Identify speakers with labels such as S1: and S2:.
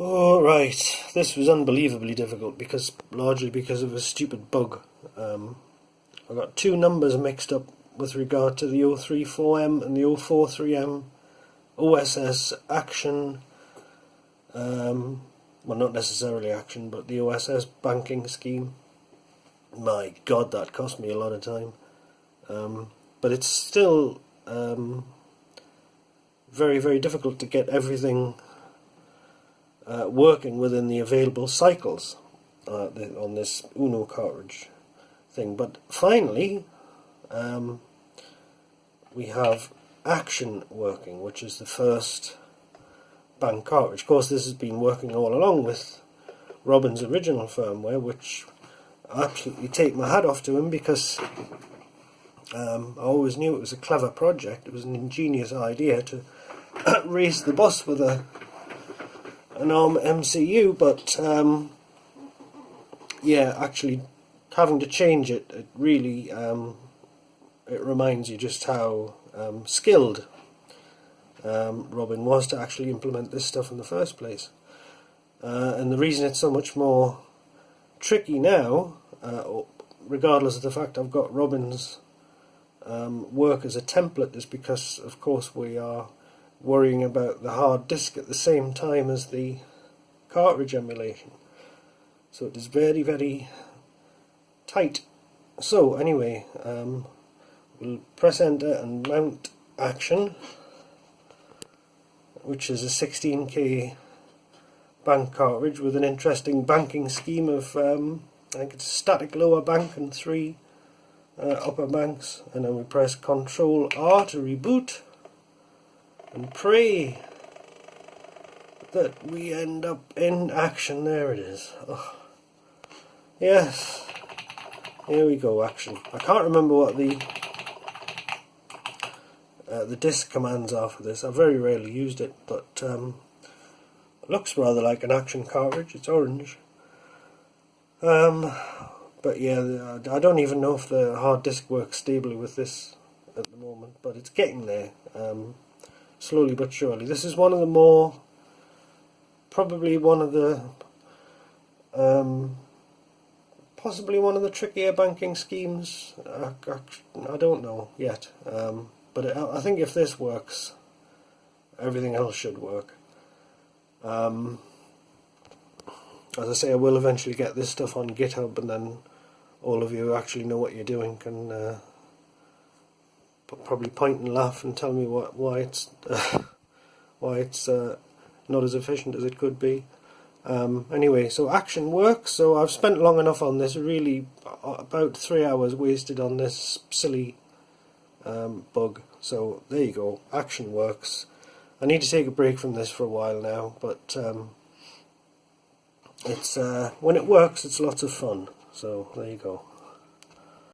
S1: Alright, this was unbelievably difficult largely because of a stupid bug. I got two numbers mixed up with regard to the 034M and the 043M OSS Action, well, not necessarily Action, but the OSS banking scheme. My God, that cost me a lot of time. But it's still very, very difficult to get everything working within the available cycles on this Uno cartridge thing. But finally, we have Action working, which is the first bank cartridge. Of course, this has been working all along with Robin's original firmware, which I absolutely take my hat off to him, because I always knew it was a clever project. It was an ingenious idea to race the bus with an ARM MCU, but yeah, actually having to change it, it really it reminds you just how skilled Robin was to actually implement this stuff in the first place. And the reason it's so much more tricky now, regardless of the fact I've got Robin's work as a template, is because, of course, we are worrying about the hard disk at the same time as the cartridge emulation. So it is very, very tight. So anyway, we'll press enter and mount Action, which is a 16K bank cartridge with an interesting banking scheme of I think it's a static lower bank and 3 upper banks. And then we press Control R to reboot and pray that we end up in Action. There it is. Oh. Yes, here we go, Action. I can't remember what the disk commands are for this. I've very rarely used it, but it looks rather like an Action cartridge. It's orange. But yeah, I don't even know if the hard disk works stably with this at the moment, but it's getting there, slowly but surely. This is one of the more, probably one of the, possibly one of the trickier banking schemes. I don't know yet, but I think if this works, everything else should work. As I say, I will eventually get this stuff on GitHub, and then all of you who actually know what you're doing can probably point and laugh and tell me why it's not as efficient as it could be. Anyway, so Action works. So I've spent long enough on this, really about 3 hours wasted on this silly bug. So there you go, Action works. I need to take a break from this for a while now, but it's when it works, it's lots of fun. So there you go.